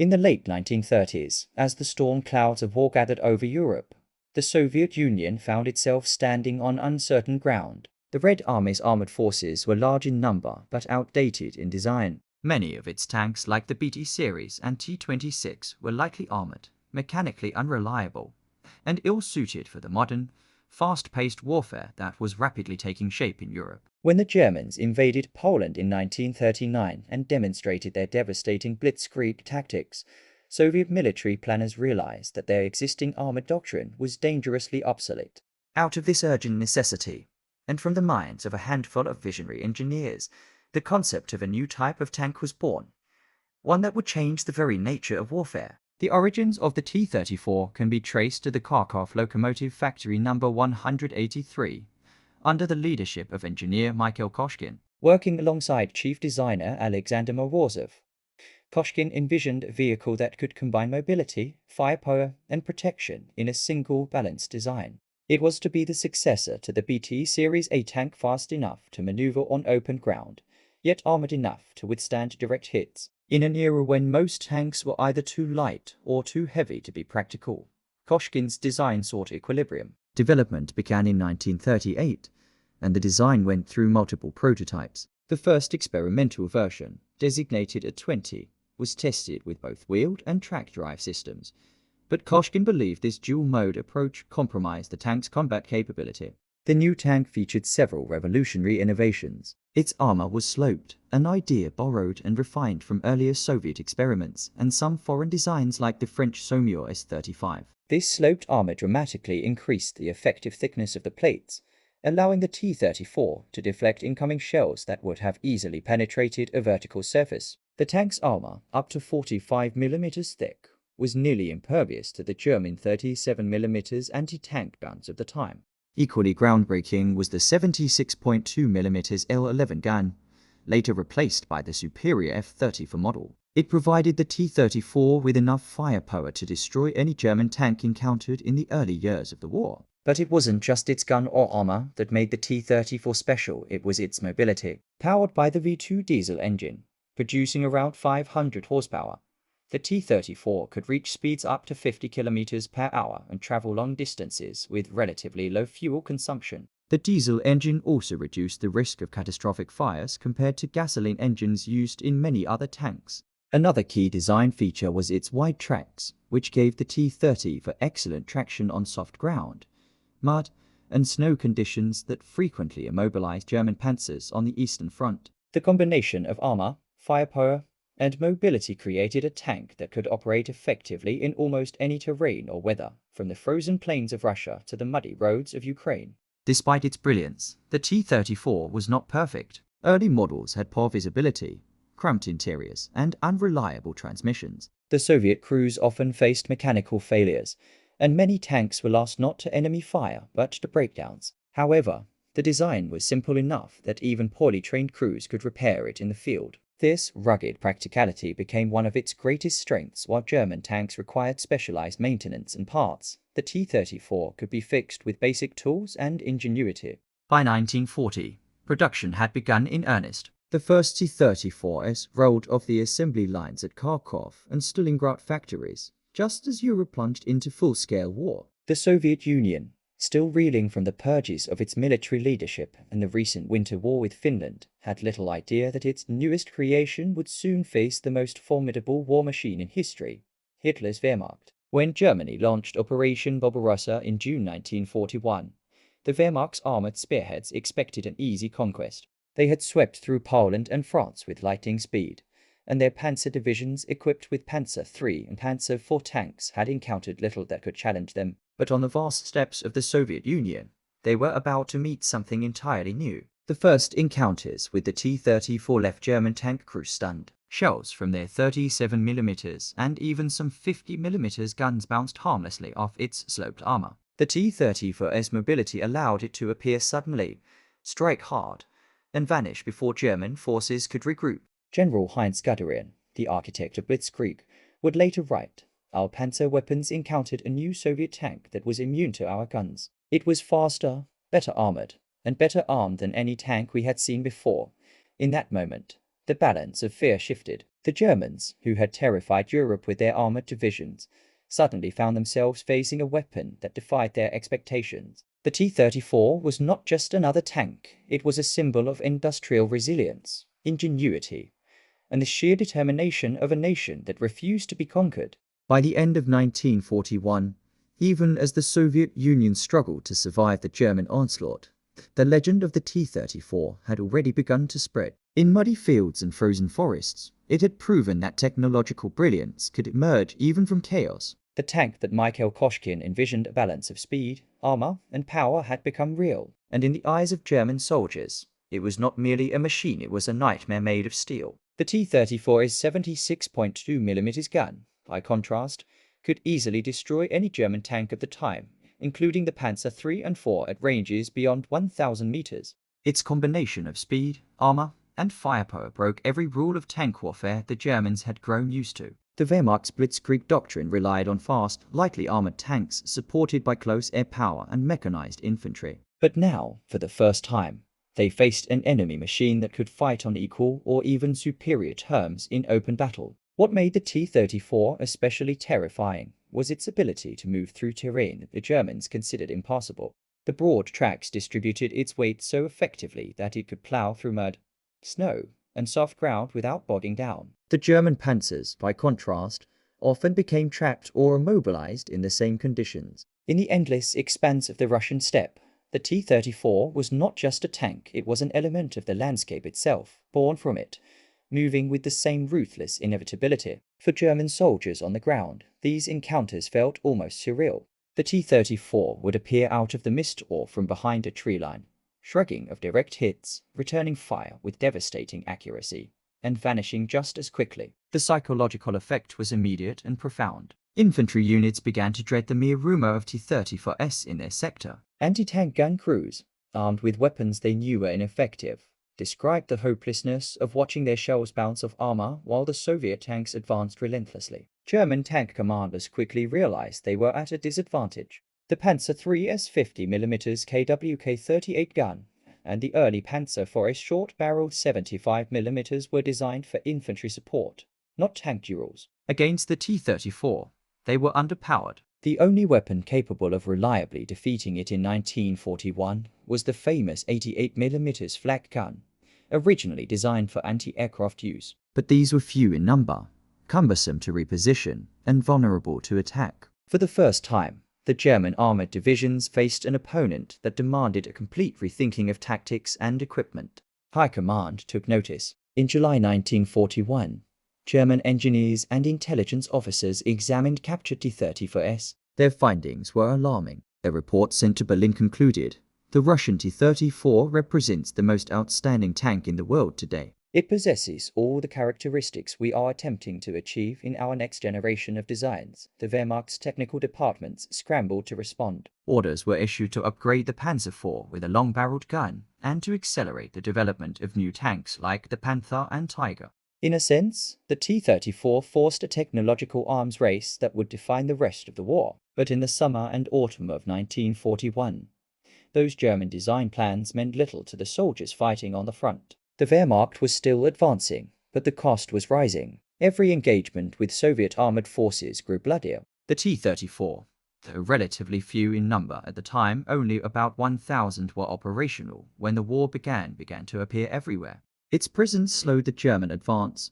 In the late 1930s, as the storm clouds of war gathered over Europe, the Soviet Union found itself standing on uncertain ground. The Red Army's armored forces were large in number but outdated in design. Many of its tanks, like the BT series and T-26, were lightly armored, mechanically unreliable, and ill-suited for the modern, fast-paced warfare that was rapidly taking shape in Europe. When the Germans invaded Poland in 1939 and demonstrated their devastating blitzkrieg tactics, Soviet military planners realized that their existing armored doctrine was dangerously obsolete. Out of this urgent necessity, and from the minds of a handful of visionary engineers, the concept of a new type of tank was born, one that would change the very nature of warfare. The origins of the T-34 can be traced to the Kharkov locomotive factory number 183, under the leadership of engineer Mikhail Koshkin. Working alongside chief designer Alexander Morozov, Koshkin envisioned a vehicle that could combine mobility, firepower, and protection in a single balanced design. It was to be the successor to the BT Series A tank, fast enough to maneuver on open ground, yet armored enough to withstand direct hits. In an era when most tanks were either too light or too heavy to be practical, Koshkin's design sought equilibrium. Development began in 1938, and the design went through multiple prototypes. The first experimental version, designated a 20, was tested with both wheeled and track drive systems, but Koshkin believed this dual-mode approach compromised the tank's combat capability. The new tank featured several revolutionary innovations. Its armor was sloped, an idea borrowed and refined from earlier Soviet experiments and some foreign designs like the French Saumur S-35. This sloped armor dramatically increased the effective thickness of the plates, allowing the T-34 to deflect incoming shells that would have easily penetrated a vertical surface. The tank's armor, up to 45 mm thick, was nearly impervious to the German 37 mm anti-tank guns of the time. Equally groundbreaking was the 76.2 mm L-11 gun, later replaced by the superior F-34 model. It provided the T-34 with enough firepower to destroy any German tank encountered in the early years of the war. But it wasn't just its gun or armor that made the T-34 special, it was its mobility. Powered by the V2 diesel engine, producing around 500 horsepower, the T-34 could reach speeds up to 50 km per hour and travel long distances with relatively low fuel consumption. The diesel engine also reduced the risk of catastrophic fires compared to gasoline engines used in many other tanks. Another key design feature was its wide tracks, which gave the T-34 excellent traction on soft ground, mud, and snow conditions that frequently immobilized German panzers on the Eastern Front. The combination of armor, firepower, and mobility created a tank that could operate effectively in almost any terrain or weather, from the frozen plains of Russia to the muddy roads of Ukraine. Despite its brilliance, the T-34 was not perfect. Early models had poor visibility, cramped interiors, and unreliable transmissions. The Soviet crews often faced mechanical failures, and many tanks were lost not to enemy fire but to breakdowns. However, the design was simple enough that even poorly trained crews could repair it in the field. This rugged practicality became one of its greatest strengths. While German tanks required specialized maintenance and parts, the T-34 could be fixed with basic tools and ingenuity. By 1940, production had begun in earnest. The first T-34s rolled off the assembly lines at Kharkov and Stalingrad factories, just as Europe plunged into full-scale war. The Soviet Union, still reeling from the purges of its military leadership and the recent winter war with Finland, had little idea that its newest creation would soon face the most formidable war machine in history, Hitler's Wehrmacht. When Germany launched Operation Barbarossa in June 1941, the Wehrmacht's armored spearheads expected an easy conquest. They had swept through Poland and France with lightning speed, and their panzer divisions equipped with Panzer III and Panzer IV tanks had encountered little that could challenge them. But on the vast steppes of the Soviet Union, they were about to meet something entirely new. The first encounters with the T-34 left German tank crews stunned. Shells from their 37 mm and even some 50 mm guns bounced harmlessly off its sloped armor. The T-34's mobility allowed it to appear suddenly, strike hard, and vanish before German forces could regroup. General Heinz Guderian, the architect of Blitzkrieg, would later write, "Our panzer weapons encountered a new Soviet tank that was immune to our guns. It was faster, better armored, and better armed than any tank we had seen before. In that moment, the balance of fear shifted. The Germans, who had terrified Europe with their armored divisions, suddenly found themselves facing a weapon that defied their expectations. The T-34 was not just another tank, it was a symbol of industrial resilience, ingenuity, and the sheer determination of a nation that refused to be conquered. By the end of 1941, even as the Soviet Union struggled to survive the German onslaught, the legend of the T-34 had already begun to spread. In muddy fields and frozen forests, it had proven that technological brilliance could emerge even from chaos. The tank that Mikhail Koshkin envisioned, a balance of speed, armor, and power, had become real, and in the eyes of German soldiers, it was not merely a machine, it was a nightmare made of steel. The T-34's 76.2mm gun, by contrast, could easily destroy any German tank of the time, including the Panzer III and IV at ranges beyond 1,000 meters. Its combination of speed, armor, and firepower broke every rule of tank warfare the Germans had grown used to. The Wehrmacht's blitzkrieg doctrine relied on fast, lightly armored tanks supported by close air power and mechanized infantry. But now, for the first time, they faced an enemy machine that could fight on equal or even superior terms in open battle. What made the T-34 especially terrifying was its ability to move through terrain that the Germans considered impassable. The broad tracks distributed its weight so effectively that it could plow through mud, snow, and soft ground without bogging down. The German panzers, by contrast, often became trapped or immobilized in the same conditions. In the endless expanse of the Russian steppe, the T-34 was not just a tank, it was an element of the landscape itself, born from it, moving with the same ruthless inevitability. For German soldiers on the ground, these encounters felt almost surreal. The T-34 would appear out of the mist or from behind a tree line, shrugging off direct hits, returning fire with devastating accuracy, and vanishing just as quickly. The psychological effect was immediate and profound. Infantry units began to dread the mere rumor of T-34s in their sector. Anti-tank gun crews, armed with weapons they knew were ineffective, described the hopelessness of watching their shells bounce off armor while the Soviet tanks advanced relentlessly. German tank commanders quickly realized they were at a disadvantage. The Panzer III's 50mm KWK-38 gun and the early Panzer IV's short-barreled 75mm were designed for infantry support, not tank duels. Against the T-34, they were underpowered. The only weapon capable of reliably defeating it in 1941 was the famous 88mm flak gun, originally designed for anti-aircraft use. But these were few in number, cumbersome to reposition, and vulnerable to attack. For the first time, the German armored divisions faced an opponent that demanded a complete rethinking of tactics and equipment. High Command took notice. In July 1941, German engineers and intelligence officers examined captured T-34s. Their findings were alarming. A report sent to Berlin concluded, the Russian T-34 represents the most outstanding tank in the world today. It possesses all the characteristics we are attempting to achieve in our next generation of designs. The Wehrmacht's technical departments scrambled to respond. Orders were issued to upgrade the Panzer IV with a long-barreled gun and to accelerate the development of new tanks like the Panther and Tiger. In a sense, the T-34 forced a technological arms race that would define the rest of the war. But in the summer and autumn of 1941, those German design plans meant little to the soldiers fighting on the front. The Wehrmacht was still advancing, but the cost was rising. Every engagement with Soviet armored forces grew bloodier. The T-34, though relatively few in number at the time, only about 1,000 were operational when the war began to appear everywhere. Its presence slowed the German advance,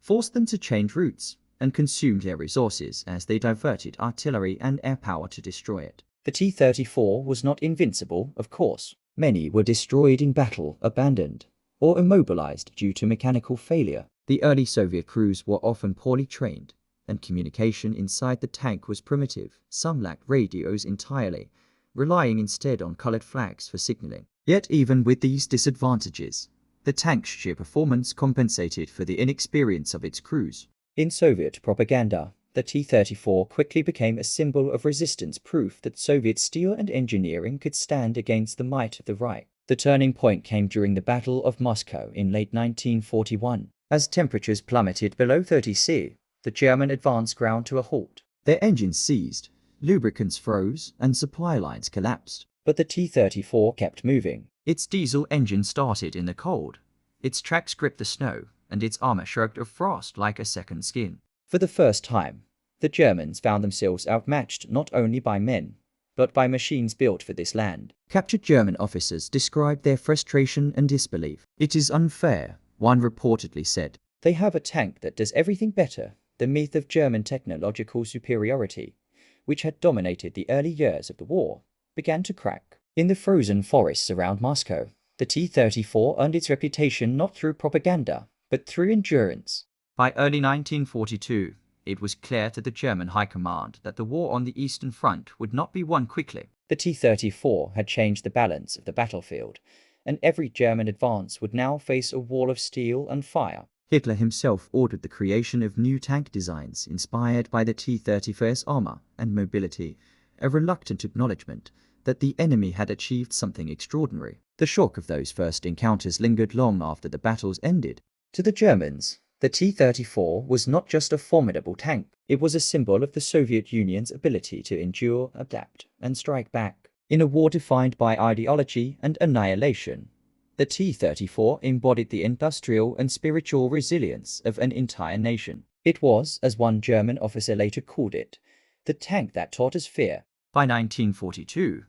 forced them to change routes, and consumed their resources as they diverted artillery and air power to destroy it. The T-34 was not invincible, of course. Many were destroyed in battle, abandoned, or immobilized due to mechanical failure. The early Soviet crews were often poorly trained, and communication inside the tank was primitive. Some lacked radios entirely, relying instead on colored flags for signaling. Yet even with these disadvantages, the tank's sheer performance compensated for the inexperience of its crews. In Soviet propaganda, the T-34 quickly became a symbol of resistance, proof that Soviet steel and engineering could stand against the might of the Reich. The turning point came during the Battle of Moscow in late 1941. As temperatures plummeted below 30 C, the German advance ground to a halt. Their engines seized, lubricants froze, and supply lines collapsed. But the T-34 kept moving. Its diesel engine started in the cold. Its tracks gripped the snow, and its armor shrugged of frost like a second skin. For the first time, the Germans found themselves outmatched not only by men, but by machines built for this land. Captured German officers described their frustration and disbelief. "It is unfair," one reportedly said. "They have a tank that does everything better." The myth of German technological superiority, which had dominated the early years of the war, began to crack. In the frozen forests around Moscow, the T-34 earned its reputation not through propaganda, but through endurance. By early 1942, it was clear to the German High Command that the war on the Eastern Front would not be won quickly. The T-34 had changed the balance of the battlefield, and every German advance would now face a wall of steel and fire. Hitler himself ordered the creation of new tank designs inspired by the T-34's armor and mobility, a reluctant acknowledgement that the enemy had achieved something extraordinary. The shock of those first encounters lingered long after the battles ended. To the Germans, the T-34 was not just a formidable tank, it was a symbol of the Soviet Union's ability to endure, adapt, and strike back. In a war defined by ideology and annihilation, the T-34 embodied the industrial and spiritual resilience of an entire nation. It was, as one German officer later called it, the tank that taught us fear. By 1942,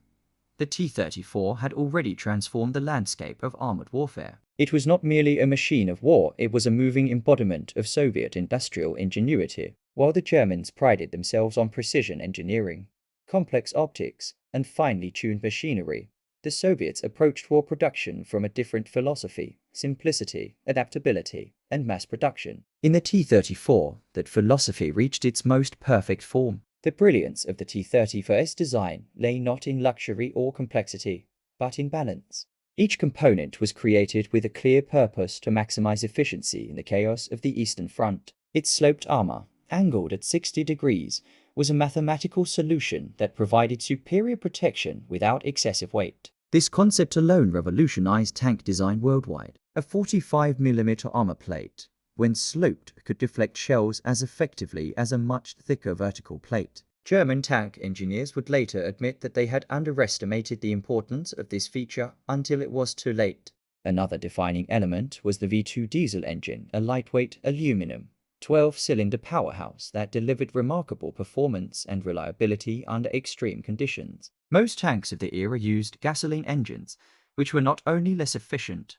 the T-34 had already transformed the landscape of armored warfare. It was not merely a machine of war, it was a moving embodiment of Soviet industrial ingenuity. While the Germans prided themselves on precision engineering, complex optics, and finely tuned machinery, the Soviets approached war production from a different philosophy: simplicity, adaptability, and mass production. In the T-34, that philosophy reached its most perfect form. The brilliance of the T-34's design lay not in luxury or complexity, but in balance. Each component was created with a clear purpose to maximize efficiency in the chaos of the Eastern Front. Its sloped armor, angled at 60 degrees, was a mathematical solution that provided superior protection without excessive weight. This concept alone revolutionized tank design worldwide. A 45mm armor plate, when sloped, could deflect shells as effectively as a much thicker vertical plate. German tank engineers would later admit that they had underestimated the importance of this feature until it was too late. Another defining element was the V2 diesel engine, a lightweight aluminum 12-cylinder powerhouse that delivered remarkable performance and reliability under extreme conditions. Most tanks of the era used gasoline engines, which were not only less efficient,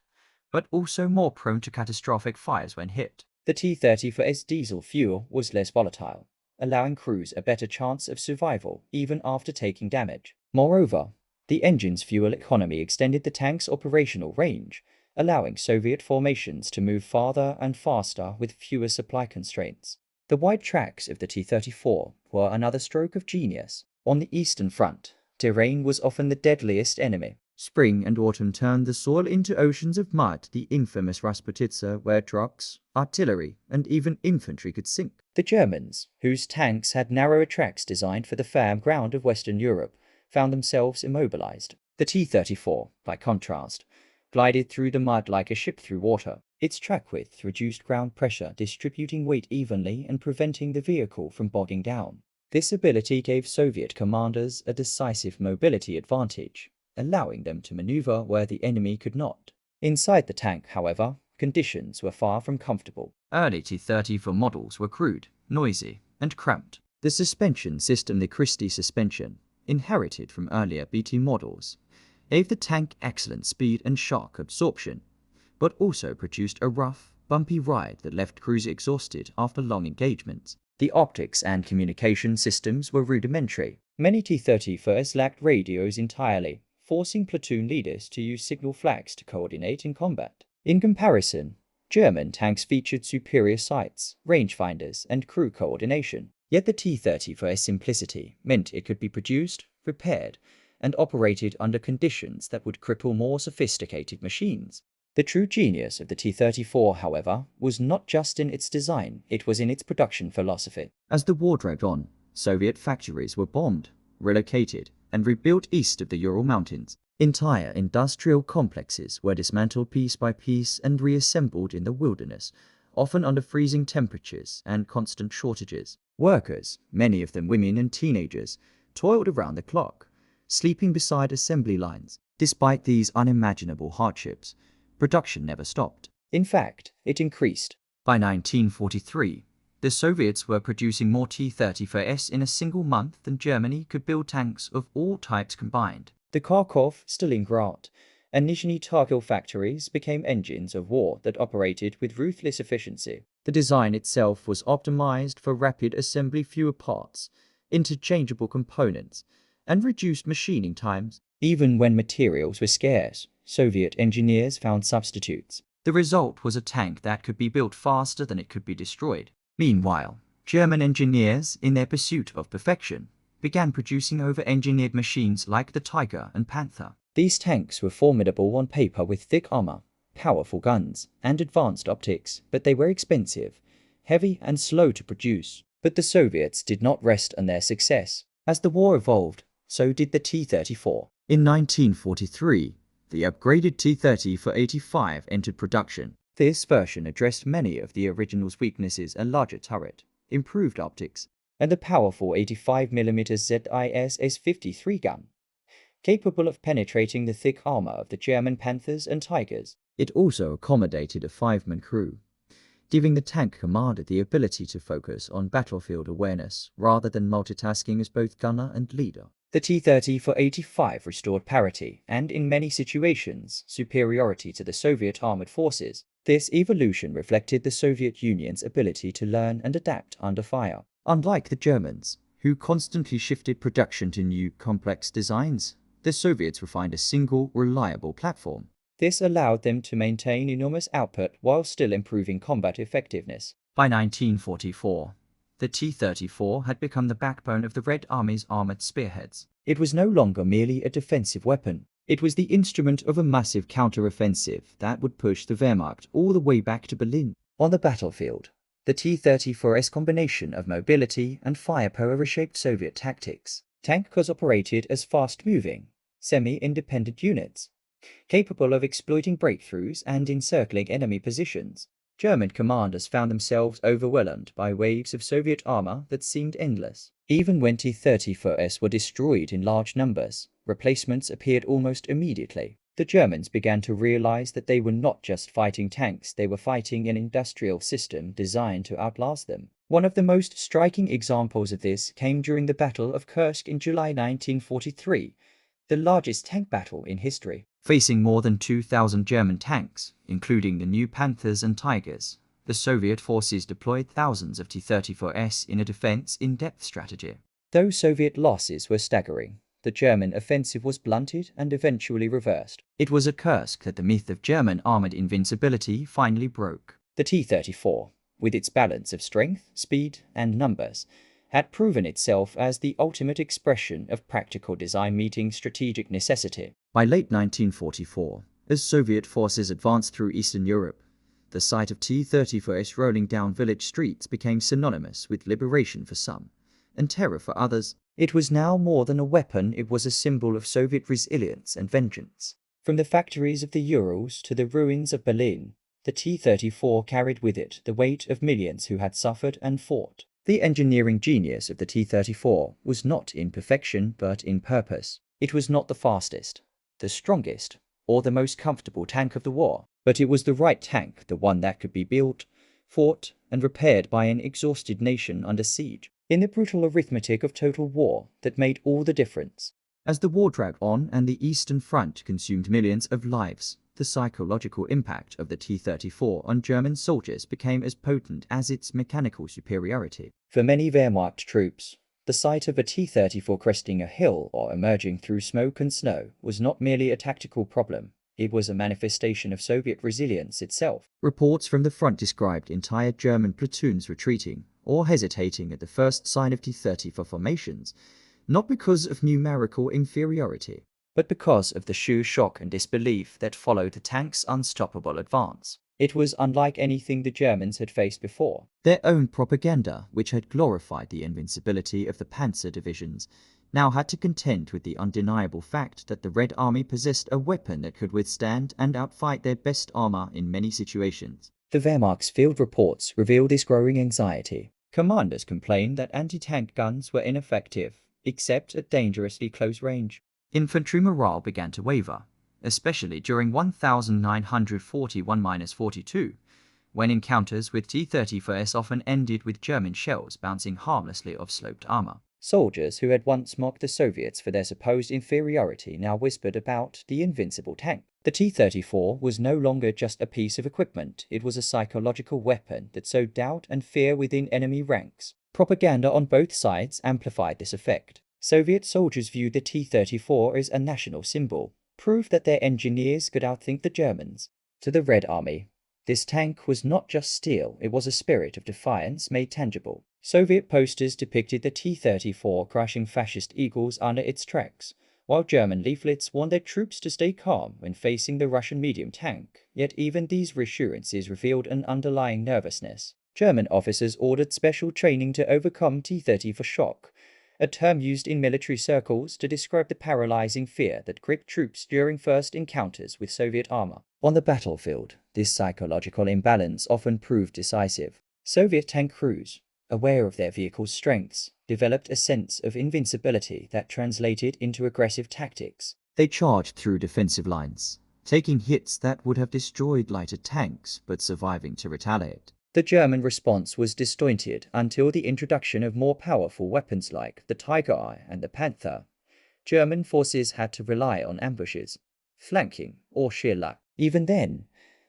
but also more prone to catastrophic fires when hit. The T-34's diesel fuel was less volatile, allowing crews a better chance of survival even after taking damage. Moreover, the engine's fuel economy extended the tank's operational range, allowing Soviet formations to move farther and faster with fewer supply constraints. The wide tracks of the T-34 were another stroke of genius. On the Eastern Front, terrain was often the deadliest enemy. Spring and autumn turned the soil into oceans of mud, the infamous Rasputitsa, where trucks, artillery, and even infantry could sink. The Germans, whose tanks had narrower tracks designed for the firm ground of Western Europe, found themselves immobilized. The T-34, by contrast, glided through the mud like a ship through water. Its track width reduced ground pressure, distributing weight evenly and preventing the vehicle from bogging down. This ability gave Soviet commanders a decisive mobility advantage, allowing them to maneuver where the enemy could not. Inside the tank, however, conditions were far from comfortable. Early T-34 models were crude, noisy, and cramped. The suspension system, the Christie suspension, inherited from earlier BT models, gave the tank excellent speed and shock absorption, but also produced a rough, bumpy ride that left crews exhausted after long engagements. The optics and communication systems were rudimentary. Many T-34s lacked radios entirely, forcing platoon leaders to use signal flags to coordinate in combat. In comparison, German tanks featured superior sights, rangefinders, and crew coordination. Yet the T-34's simplicity meant it could be produced, repaired, and operated under conditions that would cripple more sophisticated machines. The true genius of the T-34, however, was not just in its design, it was in its production philosophy. As the war dragged on, Soviet factories were bombed, relocated, and rebuilt east of the Ural Mountains. Entire industrial complexes were dismantled piece by piece and reassembled in the wilderness, often under freezing temperatures and constant shortages. Workers, many of them women and teenagers, toiled around the clock, sleeping beside assembly lines. Despite these unimaginable hardships, production never stopped. In fact, it increased. By 1943, the Soviets were producing more T-34s in a single month than Germany could build tanks of all types combined. The Kharkov, Stalingrad, and Nizhny Tagil factories became engines of war that operated with ruthless efficiency. The design itself was optimized for rapid assembly, fewer parts, interchangeable components, and reduced machining times. Even when materials were scarce, Soviet engineers found substitutes. The result was a tank that could be built faster than it could be destroyed. Meanwhile, German engineers, in their pursuit of perfection, began producing over-engineered machines like the Tiger and Panther. These tanks were formidable on paper with thick armor, powerful guns, and advanced optics, but they were expensive, heavy, and slow to produce. But the Soviets did not rest on their success. As the war evolved, so did the T-34. In 1943, the upgraded T-34-85 entered production. This version addressed many of the original's weaknesses: a larger turret, improved optics, and the powerful 85mm ZIS-53 gun, capable of penetrating the thick armor of the German Panthers and Tigers. It also accommodated a 5-man crew, giving the tank commander the ability to focus on battlefield awareness rather than multitasking as both gunner and leader. The T-34-85 restored parity and, in many situations, superiority to the Soviet armored forces. This evolution reflected the Soviet Union's ability to learn and adapt under fire. Unlike the Germans, who constantly shifted production to new, complex designs, the Soviets refined a single, reliable platform. This allowed them to maintain enormous output while still improving combat effectiveness. By 1944, the T-34 had become the backbone of the Red Army's armored spearheads. It was no longer merely a defensive weapon. It was the instrument of a massive counter-offensive that would push the Wehrmacht all the way back to Berlin. On the battlefield, the T-34's combination of mobility and firepower reshaped Soviet tactics. Tankers operated as fast-moving, semi-independent units, capable of exploiting breakthroughs and encircling enemy positions. German commanders found themselves overwhelmed by waves of Soviet armor that seemed endless. Even when T-34s were destroyed in large numbers, replacements appeared almost immediately. The Germans began to realize that they were not just fighting tanks, they were fighting an industrial system designed to outlast them. One of the most striking examples of this came during the Battle of Kursk in July 1943, the largest tank battle in history. Facing more than 2,000 German tanks, including the new Panthers and Tigers, the Soviet forces deployed thousands of T-34s in a defense-in-depth strategy. Though Soviet losses were staggering, the German offensive was blunted and eventually reversed. It was at Kursk that the myth of German armored invincibility finally broke. The T-34, with its balance of strength, speed, and numbers, had proven itself as the ultimate expression of practical design meeting strategic necessity. By late 1944, as Soviet forces advanced through Eastern Europe, the sight of T-34s rolling down village streets became synonymous with liberation for some, and terror for others. It was now more than a weapon, it was a symbol of Soviet resilience and vengeance. From the factories of the Urals to the ruins of Berlin, the T-34 carried with it the weight of millions who had suffered and fought. The engineering genius of the T-34 was not in perfection but in purpose. It was not the fastest, the strongest, or the most comfortable tank of the war, but it was the right tank, the one that could be built, fought, and repaired by an exhausted nation under siege. In the brutal arithmetic of total war that made all the difference. As the war dragged on and the Eastern Front consumed millions of lives, the psychological impact of the T-34 on German soldiers became as potent as its mechanical superiority. For many Wehrmacht troops, the sight of a T-34 cresting a hill or emerging through smoke and snow was not merely a tactical problem, it was a manifestation of Soviet resilience itself. Reports from the front described entire German platoons retreating or hesitating at the first sign of T-34 formations, not because of numerical inferiority, but because of the sheer shock and disbelief that followed the tank's unstoppable advance. It was unlike anything the Germans had faced before. Their own propaganda, which had glorified the invincibility of the Panzer divisions, now had to contend with the undeniable fact that the Red Army possessed a weapon that could withstand and outfight their best armor in many situations. The Wehrmacht's field reports revealed this growing anxiety. Commanders complained that anti-tank guns were ineffective, except at dangerously close range. Infantry morale began to waver, especially during 1941–42, when encounters with T-34s often ended with German shells bouncing harmlessly off sloped armor. Soldiers who had once mocked the Soviets for their supposed inferiority now whispered about the invincible tank. The T-34 was no longer just a piece of equipment, it was a psychological weapon that sowed doubt and fear within enemy ranks. Propaganda on both sides amplified this effect. Soviet soldiers viewed the T-34 as a national symbol, proof that their engineers could outthink the Germans. To the Red Army, this tank was not just steel, it was a spirit of defiance made tangible. Soviet posters depicted the T-34 crushing fascist eagles under its tracks, while German leaflets warned their troops to stay calm when facing the Russian medium tank. Yet even these reassurances revealed an underlying nervousness. German officers ordered special training to overcome T-34 shock, a term used in military circles to describe the paralyzing fear that gripped troops during first encounters with Soviet armor. On the battlefield, this psychological imbalance often proved decisive. Soviet tank crews, aware of their vehicle's strengths, developed a sense of invincibility that translated into aggressive tactics. They charged through defensive lines, taking hits that would have destroyed lighter tanks but surviving to retaliate. The German response was disjointed until the introduction of more powerful weapons like the Tiger Eye and the Panther. German forces had to rely on ambushes, flanking, or sheer luck. Even then,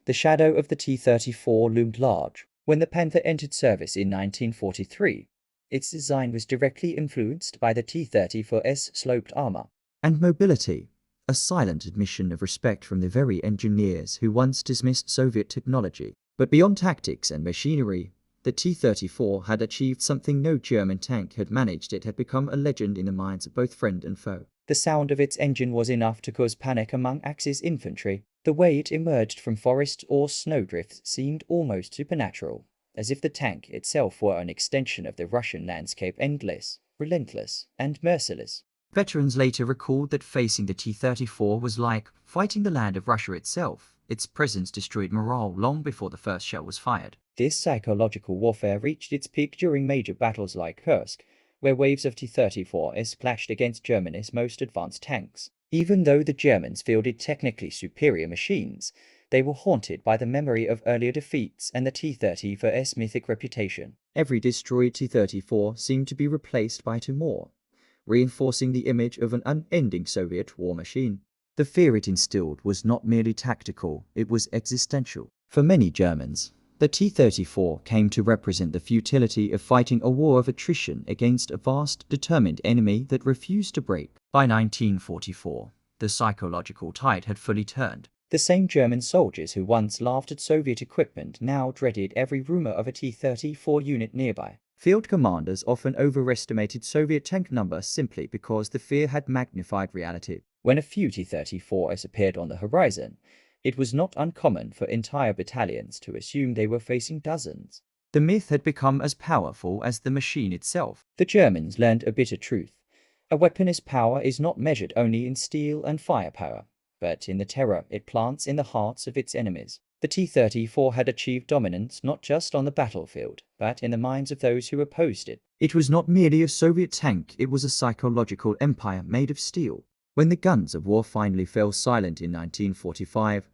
the shadow of the T-34 loomed large. When the Panther entered service in 1943, its design was directly influenced by the T-34's sloped armor and mobility, a silent admission of respect from the very engineers who once dismissed Soviet technology. But beyond tactics and machinery, the T-34 had achieved something no German tank had managed. It had become a legend in the minds of both friend and foe. The sound of its engine was enough to cause panic among Axis infantry. The way it emerged from forest or snowdrifts seemed almost supernatural, as if the tank itself were an extension of the Russian landscape, endless, relentless, and merciless. Veterans later recalled that facing the T-34 was like fighting the land of Russia itself. Its presence destroyed morale long before the first shell was fired. This psychological warfare reached its peak during major battles like Kursk, where waves of T-34s clashed against Germany's most advanced tanks. Even though the Germans fielded technically superior machines, they were haunted by the memory of earlier defeats and the T-34's mythic reputation. Every destroyed T-34 seemed to be replaced by two more, reinforcing the image of an unending Soviet war machine. The fear it instilled was not merely tactical, it was existential. For many Germans, the T-34 came to represent the futility of fighting a war of attrition against a vast, determined enemy that refused to break. By 1944, the psychological tide had fully turned. The same German soldiers who once laughed at Soviet equipment now dreaded every rumor of a T-34 unit nearby. Field commanders often overestimated Soviet tank numbers simply because the fear had magnified reality. When a few T-34s appeared on the horizon, it was not uncommon for entire battalions to assume they were facing dozens. The myth had become as powerful as the machine itself. The Germans learned a bitter truth. A weapon's power is not measured only in steel and firepower, but in the terror it plants in the hearts of its enemies. The T-34 had achieved dominance not just on the battlefield, but in the minds of those who opposed it. It was not merely a Soviet tank, it was a psychological empire made of steel. When the guns of war finally fell silent in 1945,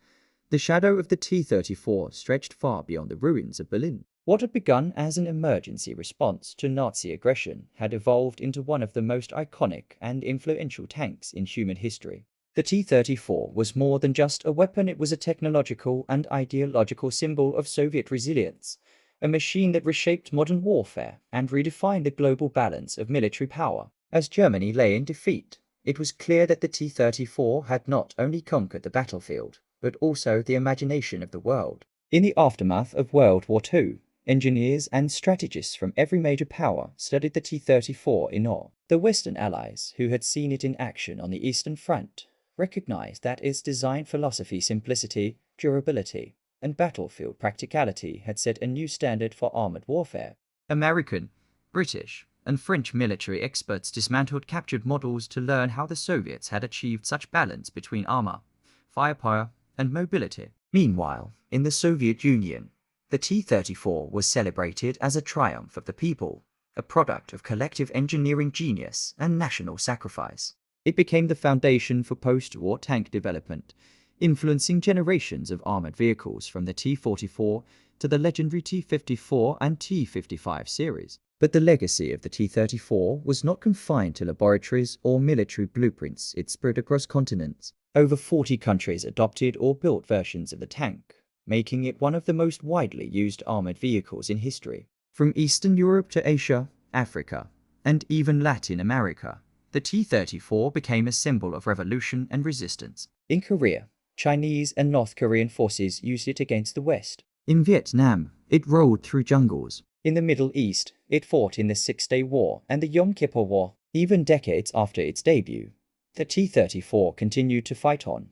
the shadow of the T-34 stretched far beyond the ruins of Berlin. What had begun as an emergency response to Nazi aggression had evolved into one of the most iconic and influential tanks in human history. The T-34 was more than just a weapon, it was a technological and ideological symbol of Soviet resilience, a machine that reshaped modern warfare and redefined the global balance of military power. As Germany lay in defeat, it was clear that the T-34 had not only conquered the battlefield, but also the imagination of the world. In the aftermath of World War II, engineers and strategists from every major power studied the T-34 in awe. The Western allies, who had seen it in action on the Eastern Front, recognized that its design philosophy, simplicity, durability, and battlefield practicality had set a new standard for armored warfare. American, British, and French military experts dismantled captured models to learn how the Soviets had achieved such balance between armor, firepower, and mobility. Meanwhile, in the Soviet Union, the T-34 was celebrated as a triumph of the people, a product of collective engineering genius and national sacrifice. It became the foundation for post-war tank development, influencing generations of armored vehicles from the T-34 to the legendary T-54 and T-55 series. But the legacy of the T-34 was not confined to laboratories or military blueprints. It spread across continents. Over 40 countries adopted or built versions of the tank, making it one of the most widely used armored vehicles in history. From Eastern Europe to Asia, Africa, and even Latin America, the T-34 became a symbol of revolution and resistance. In Korea, Chinese and North Korean forces used it against the West. In Vietnam, it rolled through jungles. In the Middle East, it fought in the Six-Day War and the Yom Kippur War. Even decades after its debut, the T-34 continued to fight on,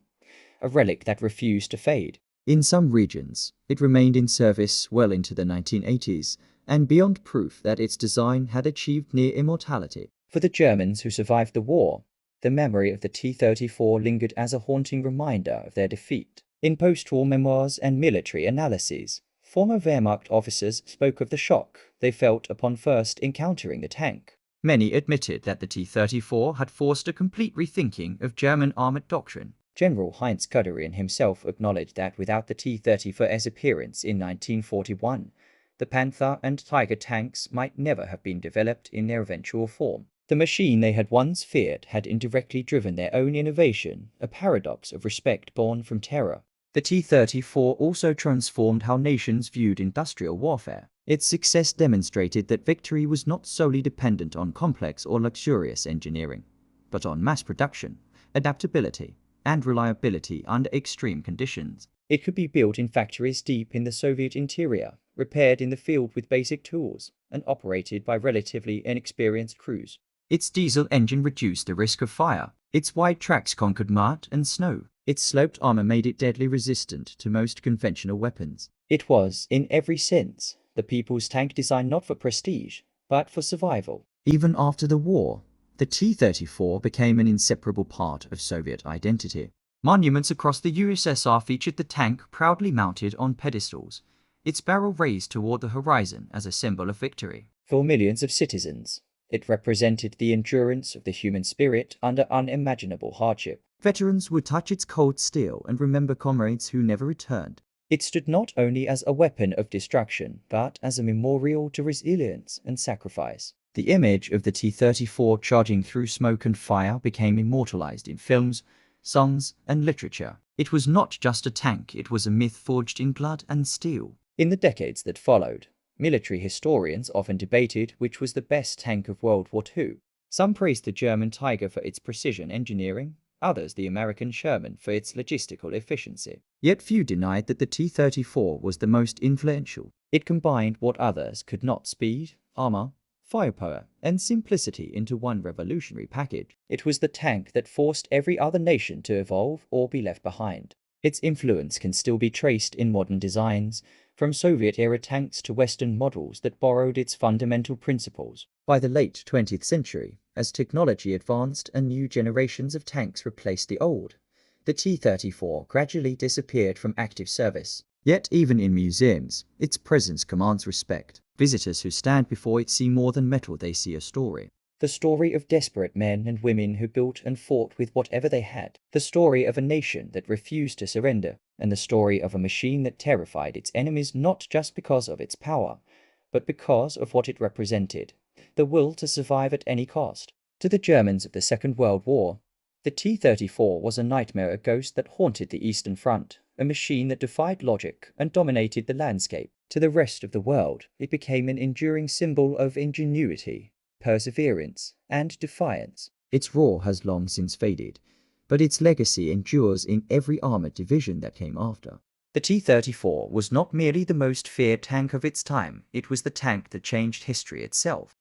a relic that refused to fade. In some regions, it remained in service well into the 1980s, and beyond proof that its design had achieved near immortality. For the Germans who survived the war, the memory of the T-34 lingered as a haunting reminder of their defeat. In post-war memoirs and military analyses, former Wehrmacht officers spoke of the shock they felt upon first encountering the tank. Many admitted that the T-34 had forced a complete rethinking of German armored doctrine. General Heinz Guderian himself acknowledged that without the T-34's appearance in 1941, the Panther and Tiger tanks might never have been developed in their eventual form. The machine they had once feared had indirectly driven their own innovation, a paradox of respect born from terror. The T-34 also transformed how nations viewed industrial warfare. Its success demonstrated that victory was not solely dependent on complex or luxurious engineering, but on mass production, adaptability, and reliability under extreme conditions. It could be built in factories deep in the Soviet interior, repaired in the field with basic tools, and operated by relatively inexperienced crews. Its diesel engine reduced the risk of fire. Its wide tracks conquered mud and snow. Its sloped armor made it deadly resistant to most conventional weapons. It was, in every sense, the people's tank designed not for prestige, but for survival. Even after the war, the T-34 became an inseparable part of Soviet identity. Monuments across the USSR featured the tank proudly mounted on pedestals, its barrel raised toward the horizon as a symbol of victory. For millions of citizens, it represented the endurance of the human spirit under unimaginable hardship. Veterans would touch its cold steel and remember comrades who never returned. It stood not only as a weapon of destruction, but as a memorial to resilience and sacrifice. The image of the T-34 charging through smoke and fire became immortalized in films, songs, and literature. It was not just a tank, it was a myth forged in blood and steel. In the decades that followed, military historians often debated which was the best tank of World War II. Some praised the German Tiger for its precision engineering, others the American Sherman for its logistical efficiency. Yet few denied that the T-34 was the most influential. It combined what others could not: speed, armor, firepower, and simplicity into one revolutionary package. It was the tank that forced every other nation to evolve or be left behind. Its influence can still be traced in modern designs, from Soviet-era tanks to Western models that borrowed its fundamental principles. By the late 20th century, as technology advanced and new generations of tanks replaced the old, the T-34 gradually disappeared from active service. Yet even in museums, its presence commands respect. Visitors who stand before it see more than metal, they see a story. The story of desperate men and women who built and fought with whatever they had. The story of a nation that refused to surrender. And the story of a machine that terrified its enemies not just because of its power, but because of what it represented: the will to survive at any cost. To the Germans of the Second World War, the T-34 was a nightmare, a ghost that haunted the Eastern Front, a machine that defied logic and dominated the landscape. To the rest of the world, it became an enduring symbol of ingenuity, perseverance, and defiance. Its roar has long since faded, but its legacy endures in every armored division that came after. The T-34 was not merely the most feared tank of its time, it was the tank that changed history itself.